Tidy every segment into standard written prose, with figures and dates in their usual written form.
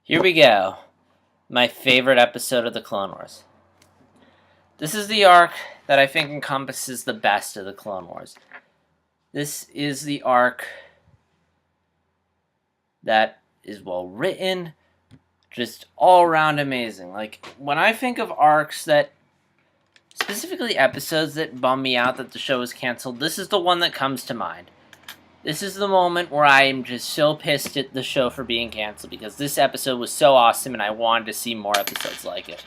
Here we go. My favorite episode of the Clone Wars. This is the arc that I think encompasses the best of the Clone Wars. This is the arc that is well written, just all around amazing. Like, when I think of arcs that, specifically episodes that bum me out that the show is canceled, this is the one that comes to mind. This is the moment where I am just so pissed at the show for being canceled because this episode was so awesome and I wanted to see more episodes like it.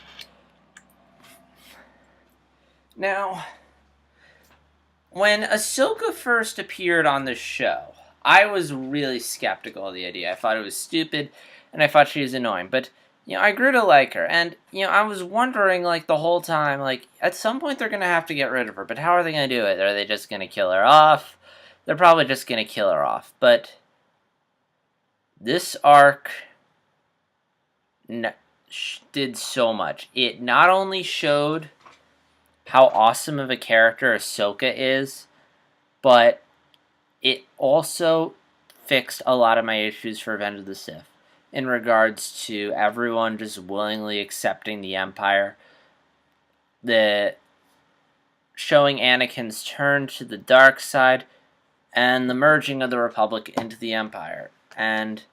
Now, when Ahsoka first appeared on the show, I was really skeptical of the idea. I thought it was stupid and I thought she was annoying. But, I grew to like her. And, I was wondering, the whole time, at some point they're going to have to get rid of her. But how are they going to do it? Are they just going to kill her off? They're probably just going to kill her off. But this arc did so much. It not only showed how awesome of a character Ahsoka is, but it also fixed a lot of my issues for Revenge of the Sith in regards to everyone just willingly accepting the Empire. The showing Anakin's turn to the dark side, and the merging of the Republic into the Empire. And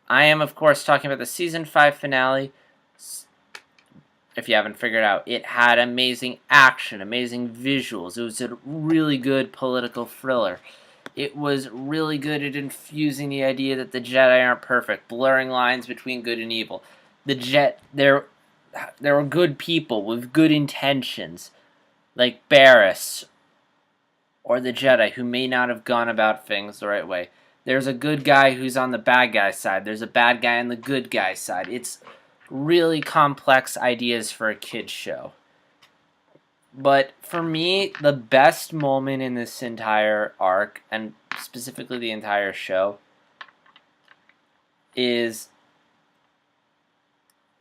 I am, of course, talking about the Season 5 finale. If you haven't figured out, it had amazing action, amazing visuals. It was a really good political thriller. It was really good at infusing the idea that the Jedi aren't perfect, blurring lines between good and evil. There were good people with good intentions, like Barriss, or the Jedi, who may not have gone about things the right way. There's a good guy who's on the bad guy's side. There's a bad guy on the good guy's side. It's really complex ideas for a kid's show. But for me, the best moment in this entire arc, and specifically the entire show, is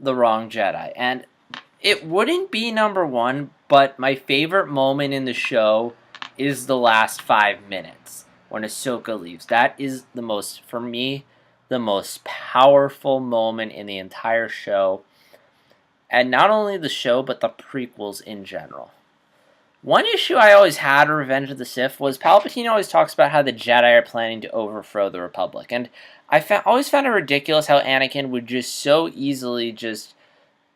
the wrong Jedi. And it wouldn't be number one, but my favorite moment in the show is the last 5 minutes when Ahsoka leaves. That is for me, the most powerful moment in the entire show. And not only the show, but the prequels in general. One issue I always had with Revenge of the Sith was Palpatine always talks about how the Jedi are planning to overthrow the Republic. And I always found it ridiculous how Anakin would just so easily just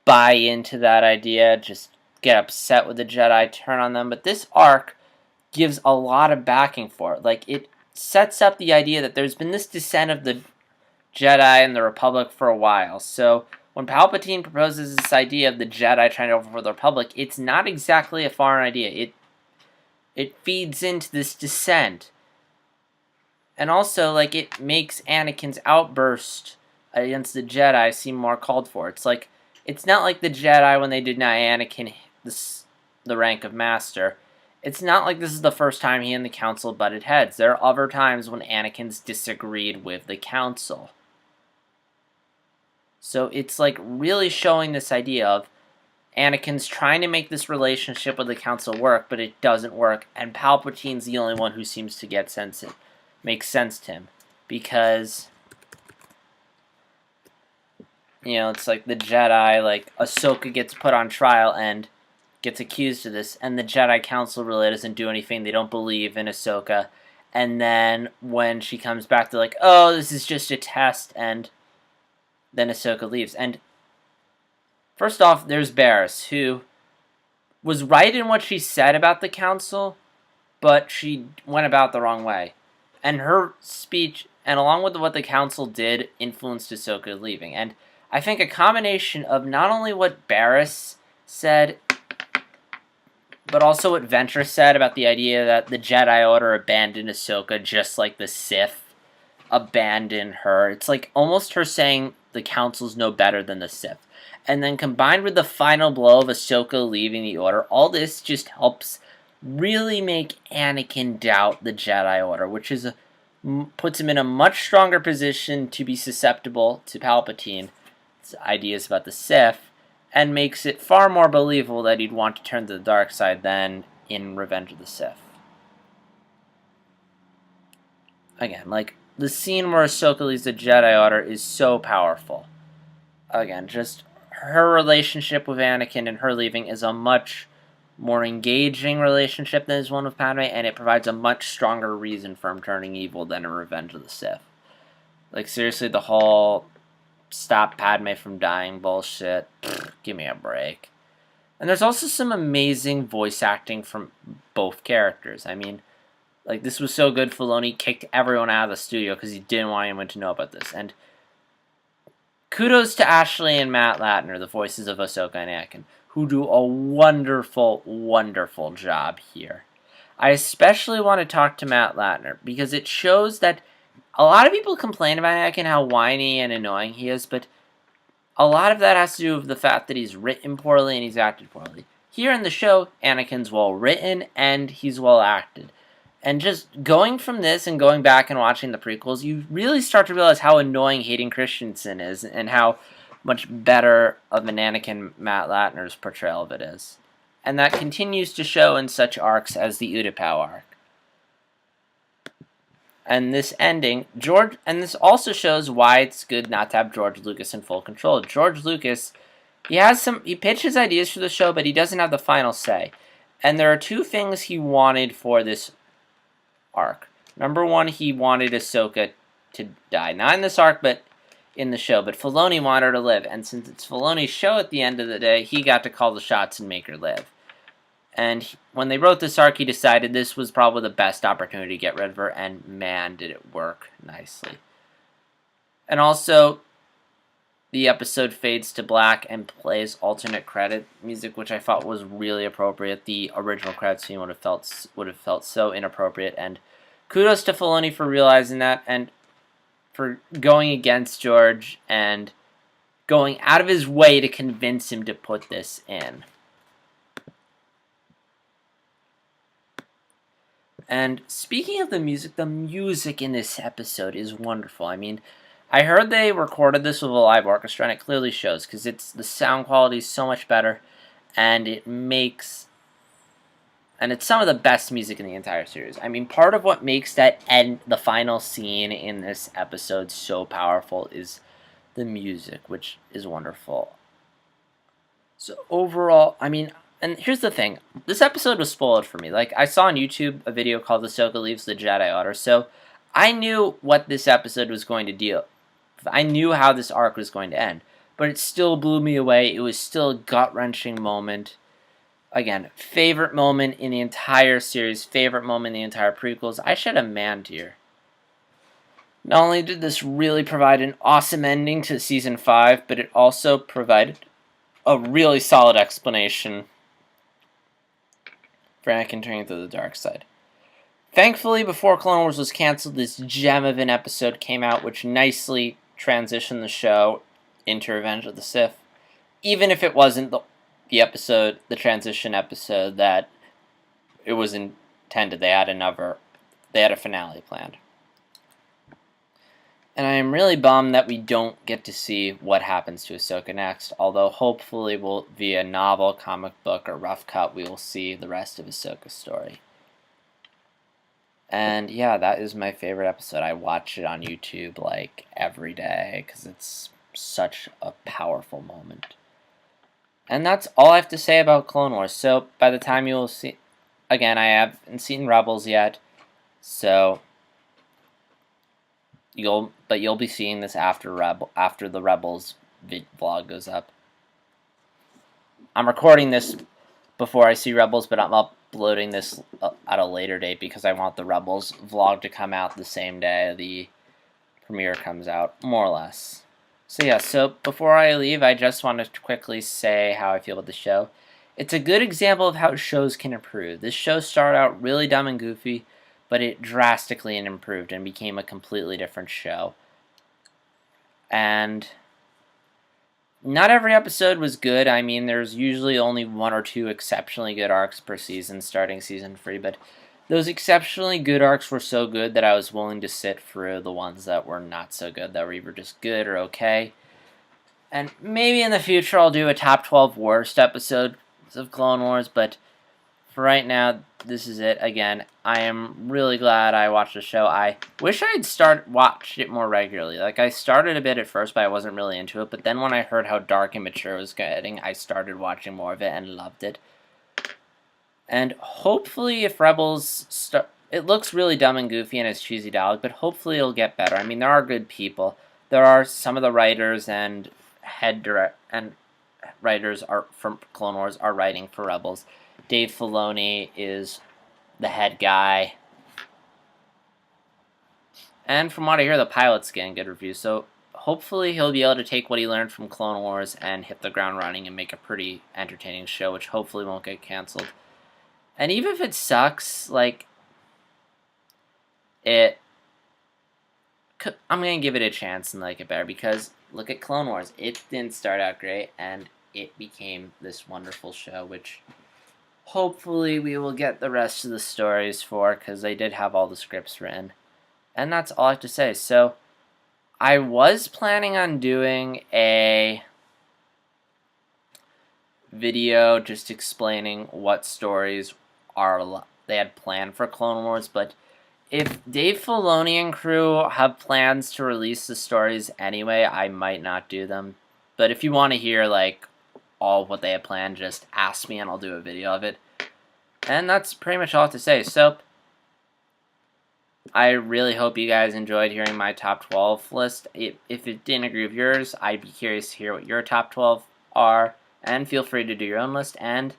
buy into that idea, just get upset with the Jedi, turn on them. But this arc gives a lot of backing for it. It sets up the idea that there's been this descent of the Jedi and the Republic for a while. So when Palpatine proposes this idea of the Jedi trying to overthrow the Republic, it's not exactly a foreign idea. It feeds into this descent. And also, it makes Anakin's outburst against the Jedi seem more called for. It's not like the Jedi when they deny Anakin the rank of Master. It's not like this is the first time he and the Council butted heads. There are other times when Anakin's disagreed with the Council. So it's really showing this idea of Anakin's trying to make this relationship with the Council work, but it doesn't work. And Palpatine's the only one who seems to makes sense to him. Because, it's like the Jedi, Ahsoka gets put on trial and gets accused of this, and the Jedi Council really doesn't do anything. They don't believe in Ahsoka. And then when she comes back, they're like, oh, this is just a test, and then Ahsoka leaves. And first off, there's Barriss, who was right in what she said about the Council, but she went about the wrong way. And her speech, and along with what the Council did, influenced Ahsoka leaving. And I think a combination of not only what Barriss said, but also what Ventress said about the idea that the Jedi Order abandoned Ahsoka just like the Sith abandoned her. It's almost her saying the Council's no better than the Sith. And then combined with the final blow of Ahsoka leaving the Order, all this just helps really make Anakin doubt the Jedi Order, which puts him in a much stronger position to be susceptible to Palpatine's ideas about the Sith, and makes it far more believable that he'd want to turn to the dark side than in Revenge of the Sith. Again, the scene where Ahsoka leaves the Jedi Order is so powerful. again, just her relationship with Anakin and her leaving is a much more engaging relationship than is one with Padme, and it provides a much stronger reason for him turning evil than in Revenge of the Sith. Like, seriously, the whole stop Padme from dying bullshit, give me a break. And there's also some amazing voice acting from both characters. I mean, like, this was so good, Filoni kicked everyone out of the studio because he didn't want anyone to know about this. And kudos to Ashley and Matt Latner, the voices of Ahsoka and Anakin, who do a wonderful, wonderful job here. I especially want to talk to Matt Latner because it shows that a lot of people complain about Anakin, how whiny and annoying he is, but a lot of that has to do with the fact that he's written poorly and he's acted poorly. Here in the show, Anakin's well written and he's well acted. And just going from this and going back and watching the prequels, you really start to realize how annoying Hayden Christensen is and how much better of an Anakin Matt Latner's portrayal of it is. And that continues to show in such arcs as the Utapau arc. And this ending, and this also shows why it's good not to have George Lucas in full control. George Lucas, he pitches ideas for the show, but he doesn't have the final say. And there are two things he wanted for this arc. Number one, he wanted Ahsoka to die. Not in this arc, but in the show. But Filoni wanted her to live. And since it's Filoni's show at the end of the day, he got to call the shots and make her live. And when they wrote this arc, he decided this was probably the best opportunity to get rid of her. And man, did it work nicely. And also, the episode fades to black and plays alternate credit music, which I thought was really appropriate. The original credit scene would have felt so inappropriate, and kudos to Filoni for realizing that and for going against George and going out of his way to convince him to put this in. And speaking of the music in this episode is wonderful. I mean, I heard they recorded this with a live orchestra, and it clearly shows, because the sound quality is so much better, and it's some of the best music in the entire series. I mean, part of what makes the final scene in this episode so powerful is the music, which is wonderful. So overall, I mean, and here's the thing, this episode was spoiled for me. Like, I saw on YouTube a video called Ahsoka Leaves the Jedi Order, so I knew what this episode was going to deal. I knew how this arc was going to end, but it still blew me away. It was still a gut-wrenching moment. Again, favorite moment in the entire series, favorite moment in the entire prequels. I shed a man tear. Not only did this really provide an awesome ending to Season 5, but it also provided a really solid explanation for Anakin turning to the dark side. Thankfully, before Clone Wars was canceled, this gem of an episode came out, which nicely transitioned the show into Revenge of the Sith, even if it wasn't the transition episode that it was intended. They had a finale planned. And I am really bummed that we don't get to see what happens to Ahsoka next, although hopefully via novel, comic book, or rough cut, we will see the rest of Ahsoka's story. And yeah, that is my favorite episode. I watch it on YouTube like every day because it's such a powerful moment. And that's all I have to say about Clone Wars. So by the time you will see, again, I haven't seen Rebels yet, so you'll be seeing this after the Rebels vlog goes up. I'm recording this before I see Rebels, but I'm uploading this at a later date because I want the Rebels vlog to come out the same day the premiere comes out, more or less. So yeah, so before I leave, I just wanted to quickly say how I feel about the show. It's a good example of how shows can improve. This show started out really dumb and goofy, but it drastically improved and became a completely different show. And not every episode was good. I mean, there's usually only one or two exceptionally good arcs per season starting season 3, but those exceptionally good arcs were so good that I was willing to sit through the ones that were not so good, that were either just good or okay. And maybe in the future I'll do a top 12 worst episodes of Clone Wars, but for right now, this is it. Again, I am really glad I watched the show. I wish I had watched it more regularly. Like, I started a bit at first, but I wasn't really into it. But then when I heard how dark and mature it was getting, I started watching more of it and loved it. And hopefully, if Rebels it looks really dumb and goofy and it's cheesy dialogue, but hopefully it'll get better. I mean, there are good people. There are some of the writers and writers are from Clone Wars are writing for Rebels. Dave Filoni is the head guy. And from what I hear, the pilot's getting good reviews. So hopefully he'll be able to take what he learned from Clone Wars and hit the ground running and make a pretty entertaining show, which hopefully won't get canceled. And even if it sucks, like, I'm going to give it a chance and like it better, because look at Clone Wars. It didn't start out great, and it became this wonderful show, which hopefully we will get the rest of the stories for, because they did have all the scripts written. And that's all I have to say. So I was planning on doing a video just explaining what stories they had planned for Clone Wars, but if Dave Filoni and crew have plans to release the stories anyway, I might not do them. But if you want to hear, like, all of what they have planned, just ask me and I'll do a video of it. And that's pretty much all I have to say. So, I really hope you guys enjoyed hearing my top 12 list. If it didn't agree with yours, I'd be curious to hear what your top 12 are. And feel free to do your own list. And,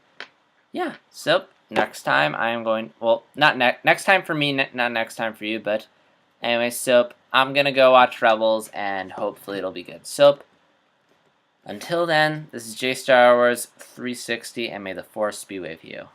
yeah, so next time I'm going, well, not next time for me, not next time for you, but anyway, so I'm going to go watch Rebels, and hopefully it'll be good. So, until then, this is J Star Wars 360, and may the Force be with you.